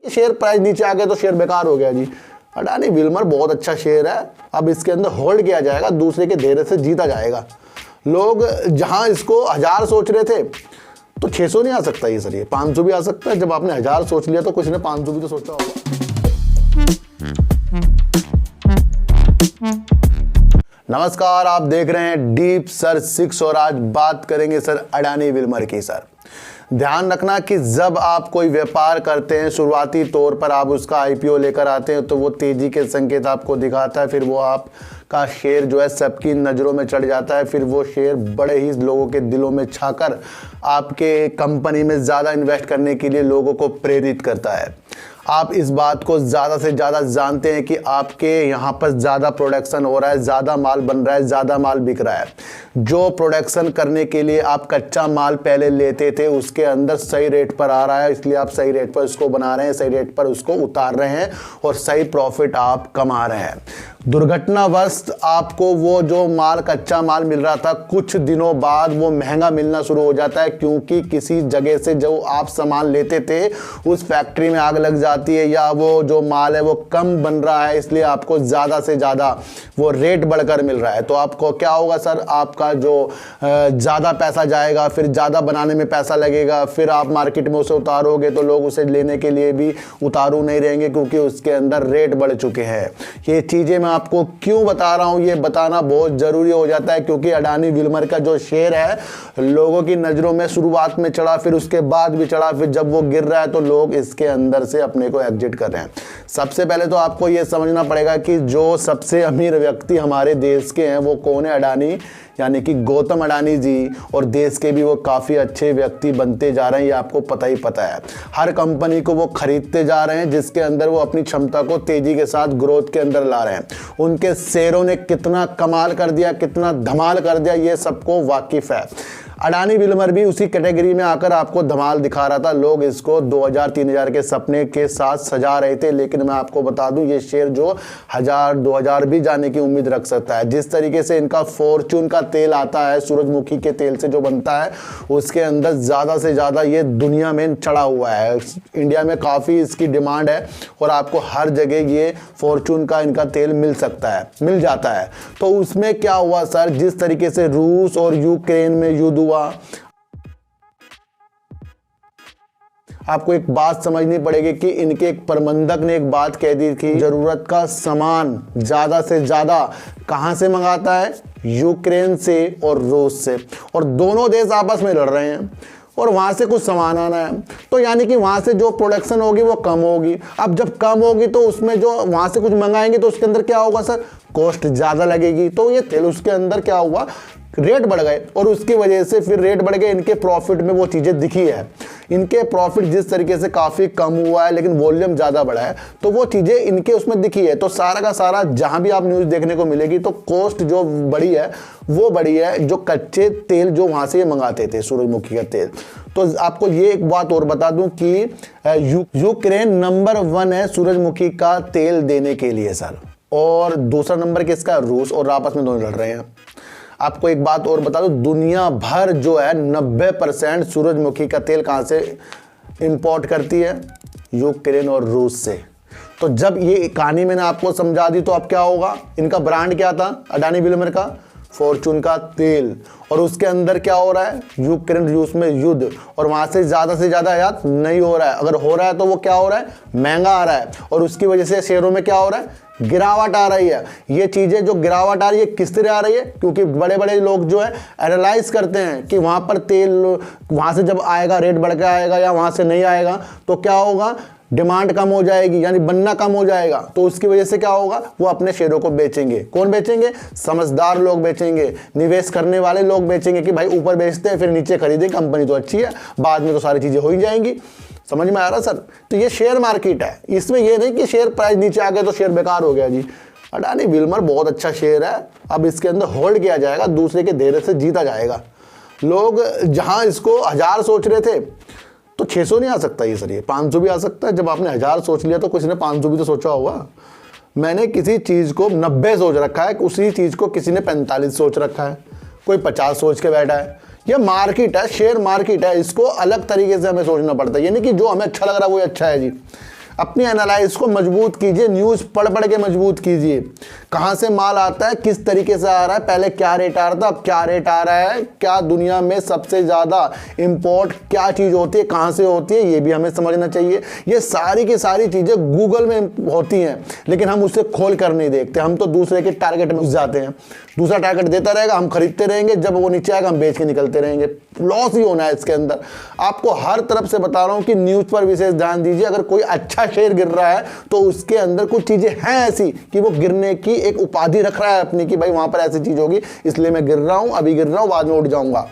Share price नीचे आ गया तो शेयर बेकार हो गया जी। अडानी विल्मर बहुत अच्छा शेयर है, अब इसके अंदर होल्ड किया जाएगा, दूसरे के धैर्य से जीता जाएगा। लोग जहां इसको 1000 सोच रहे थे तो 600 नहीं आ सकता ये सर, ये 500 भी आ सकता है। जब आपने 1000 सोच लिया तो किसी ने 500 भी तो सोचा होगा। नमस्कार, आप देख रहे हैं डीप सर 6 और आज बात करेंगे सर अडानी विल्मर की। सर ध्यान रखना कि जब आप कोई व्यापार करते हैं, शुरुआती तौर पर आप उसका आईपीओ लेकर आते हैं तो वो तेजी के संकेत आपको दिखाता है, फिर वो आपका शेयर जो है सबकी नज़रों में चढ़ जाता है, फिर वो शेयर बड़े ही लोगों के दिलों में छाकर आपके कंपनी में ज़्यादा इन्वेस्ट करने के लिए लोगों को प्रेरित करता है। आप इस बात को ज़्यादा से ज़्यादा जानते हैं कि आपके यहाँ पर ज़्यादा प्रोडक्शन हो रहा है, ज़्यादा माल बन रहा है, ज़्यादा माल बिक रहा है। जो प्रोडक्शन करने के लिए आप कच्चा माल पहले लेते थे उसके अंदर सही रेट पर आ रहा है, इसलिए आप सही रेट पर उसको बना रहे हैं, सही रेट पर उसको उतार रहे हैं और सही प्रॉफिट आप कमा रहे हैं। दुर्घटनावश आपको वो जो माल कच्चा माल मिल रहा था कुछ दिनों बाद वो महंगा मिलना शुरू हो जाता है, क्योंकि किसी जगह से जो आप सामान लेते थे उस फैक्ट्री में आग लग जाती है या वो जो माल है वो कम बन रहा है, इसलिए आपको ज़्यादा से ज़्यादा वो रेट बढ़कर मिल रहा है। तो आपको क्या होगा सर, आपका जो ज़्यादा पैसा जाएगा, फिर ज़्यादा बनाने में पैसा लगेगा, फिर आप मार्केट में उसे उतारोगे तो लोग उसे लेने के लिए भी उतारू नहीं रहेंगे क्योंकि उसके अंदर रेट बढ़ चुके हैं। ये चीज़ें मैं आपको क्यों बता रहा हूं, ये बताना बहुत जरूरी हो जाता है क्योंकि अडानी विल्मर का जो शेयर है लोगों की नजरों में शुरुआत में चढ़ा, फिर उसके बाद भी चढ़ा, फिर जब वो गिर रहा है तो लोग इसके अंदर से अपने को एग्जिट कर रहे हैं। सबसे पहले तो आपको ये समझना पड़ेगा कि जो सबसे अमीर व्यक्ति हमारे देश के हैं वो कौन है, अडानी यानी कि गौतम अडानी जी, और देश के भी वो काफ़ी अच्छे व्यक्ति बनते जा रहे हैं, ये आपको पता ही पता है। हर कंपनी को वो खरीदते जा रहे हैं जिसके अंदर वो अपनी क्षमता को तेजी के साथ ग्रोथ के अंदर ला रहे हैं। उनके शेयरों ने कितना कमाल कर दिया, कितना धमाल कर दिया, ये सबको वाकिफ है। अडानी विल्मर भी उसी कैटेगरी में आकर आपको धमाल दिखा रहा था। लोग इसको 2000-3000 के सपने के साथ सजा रहे थे, लेकिन मैं आपको बता दूं ये शेयर जो 1000-2000 भी जाने की उम्मीद रख सकता है। जिस तरीके से इनका फॉर्चून का तेल आता है, सूरजमुखी के तेल से जो बनता है, उसके अंदर ज़्यादा से ज़्यादा ये दुनिया में चढ़ा हुआ है। इंडिया में काफ़ी इसकी डिमांड है और आपको हर जगह ये फॉर्चून का इनका तेल मिल सकता है, मिल जाता है। तो उसमें क्या हुआ सर, जिस तरीके से रूस और यूक्रेन में युद्ध हुआ, आपको एक बात समझनी पड़ेगी कि इनके एक प्रबंधक ने एक बात कह दी थी, जरूरत का सामान ज्यादा से ज्यादा कहां से मंगाता है, यूक्रेन से और रूस से, और दोनों देश आपस में लड़ रहे हैं और वहां से कुछ सामान आना है, तो यानी कि वहां से जो प्रोडक्शन होगी वो कम होगी। अब जब कम होगी तो उसमें जो वहां से कुछ मंगाएंगे तो उसके अंदर क्या होगा सर, कॉस्ट ज्यादा लगेगी। तो ये तेल उसके अंदर क्या हुआ, रेट बढ़ गए और उसकी वजह से फिर रेट बढ़ गए, इनके प्रॉफिट में वो चीज़ें दिखी है। इनके प्रॉफिट जिस तरीके से काफ़ी कम हुआ है लेकिन वॉल्यूम ज़्यादा बढ़ा है, तो वो चीज़ें इनके उसमें दिखी है। तो सारा का सारा जहाँ भी आप न्यूज़ देखने को मिलेगी तो कॉस्ट जो बढ़ी है वो बढ़ी है, जो कच्चे तेल जो वहाँ से ये मंगाते थे सूरजमुखी का तेल। तो आपको ये एक बात और बता दूं कि यूक्रेन नंबर 1 है सूरजमुखी का तेल देने के लिए सर, और दूसरा नंबर किसका, रूस, और आपस में दोनों लड़ रहे हैं। आपको एक बात और बता दूं, दुनिया भर जो है 90% सूरजमुखी का तेल कहां से इंपोर्ट करती है, यूक्रेन और रूस से। तो जब ये कहानी मैंने आपको समझा दी तो अब क्या होगा, इनका ब्रांड क्या था अडानी विल्मर का, फॉर्चून का तेल, और उसके अंदर क्या हो रहा है, यूक्रेन रूस में युद्ध, और वहां से ज्यादा आयात नहीं हो रहा है। अगर हो रहा है तो वो क्या हो रहा है, महंगा आ रहा है, और उसकी वजह से शेयरों में क्या हो रहा है, गिरावट आ रही है। ये चीजें जो गिरावट आ रही है किस तरह आ रही है, क्योंकि बड़े बड़े लोग जो है एनालाइज करते हैं कि वहां पर तेल वहां से जब आएगा रेट बढ़ के आएगा या वहां से नहीं आएगा तो क्या होगा, डिमांड कम हो जाएगी, यानी बनना कम हो जाएगा। तो उसकी वजह से क्या होगा, वो अपने शेयरों को बेचेंगे। कौन बेचेंगे, समझदार लोग बेचेंगे, निवेश करने वाले लोग बेचेंगे कि भाई ऊपर बेचते हैं फिर नीचे खरीदें, कंपनी तो अच्छी है, बाद में तो सारी चीजें हो ही जाएंगी। समझ में आ रहा सर। तो ये शेयर मार्केट है, इसमें ये नहीं कि शेयर प्राइस नीचे आ गया तो शेयर बेकार हो गया जी। अडानी विल्मर बहुत अच्छा शेयर है, अब इसके अंदर होल्ड किया जाएगा, दूसरे के धैर्य से जीता जाएगा। लोग जहां इसको 1000 सोच रहे थे तो 600 नहीं आ सकता ये सर, ये 500 भी आ सकता है। जब आपने 1000 सोच लिया तो किसी ने 500 भी तो सोचा होगा। मैंने किसी चीज़ को 90 सोच रखा है, उसी चीज़ को किसी ने 45 सोच रखा है, कोई 50 सोच के बैठा है। ये मार्केट है, शेयर मार्केट है, इसको अलग तरीके से हमें सोचना पड़ता है। यानी कि जो हमें अच्छा लग रहा है वो अच्छा है जी। अपनी एनालाइज को मजबूत कीजिए, न्यूज़ पढ़ पढ़ के मजबूत कीजिए। कहाँ से माल आता है, किस तरीके से आ रहा है, पहले क्या रेट आ रहा था, अब क्या रेट आ रहा है, क्या दुनिया में सबसे ज़्यादा इंपोर्ट क्या चीज़ होती है, कहाँ से होती है, ये भी हमें समझना चाहिए। ये सारी की सारी चीज़ें गूगल में होती हैं, लेकिन हम उसे खोल कर नहीं देखते। हम तो दूसरे के टारगेट में घुस जाते हैं, दूसरा टारगेट देता रहेगा, हम खरीदते रहेंगे, जब वो नीचे आएगा हम बेच के निकलते रहेंगे। लॉस ही होना है इसके अंदर। आपको हर तरफ से बता रहा हूं कि न्यूज़ पर विशेष ध्यान दीजिए। अगर कोई अच्छा शेयर गिर रहा है तो उसके अंदर कुछ चीज़ें हैं ऐसी कि वो गिरने की एक उपाधि रख रहा है अपनी, कि भाई वहां पर ऐसी चीज़ होगी इसलिए मैं गिर रहा हूं, अभी गिर रहा हूं, बाद में उठ जाऊंगा।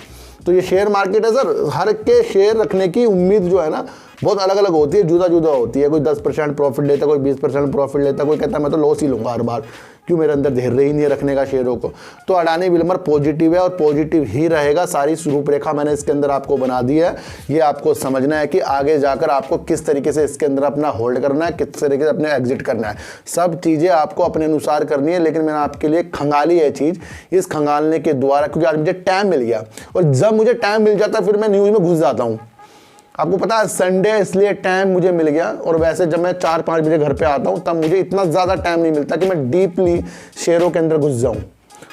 तो ये शेयर मार्केट है सर, हर के शेयर रखने की उम्मीद जो है ना बहुत अलग अलग होती है, जुदा जुदा होती है। कोई 10% प्रॉफिट लेता है, कोई 20% प्रॉफिट लेता है, कोई कहता है मैं तो लॉस ही लूँगा हर बार, क्यों, मेरे अंदर धैर्य ही नहीं है रखने का शेयरों को। तो अडानी विल्मर पॉजिटिव है और पॉजिटिव ही रहेगा। सारी रूपरेखा मैंने इसके अंदर आपको बना दी है। ये आपको समझना है कि आगे जाकर आपको किस तरीके से इसके अंदर अपना होल्ड करना है, किस तरीके से अपने एग्जिट करना है। सब चीज़ें आपको अपने अनुसार करनी है, लेकिन मैंने आपके लिए खंगाली है चीज़। इस खंगालने के द्वारा, क्योंकि आज मुझे टाइम मिल गया, और जब मुझे टाइम मिल जाता फिर मैं न्यूज़ में घुस जाता हूँ। आपको पता है संडे इसलिए टाइम मुझे मिल गया, और वैसे जब मैं 4-5 बजे घर पे आता हूँ तब मुझे इतना ज़्यादा टाइम नहीं मिलता कि मैं डीपली शेयरों के अंदर घुस जाऊँ।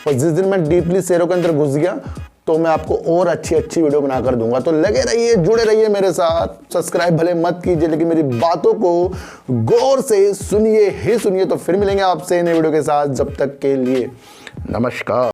और जिस दिन मैं डीपली शेयरों के अंदर घुस गया तो मैं आपको और अच्छी अच्छी वीडियो बना कर दूंगा। तो लगे रहिए, जुड़े रहिए मेरे साथ। सब्सक्राइब भले मत कीजिए, लेकिन मेरी बातों को गौर से सुनिए ही सुनिए। तो फिर मिलेंगे आपसे नए वीडियो के साथ, जब तक के लिए नमस्कार।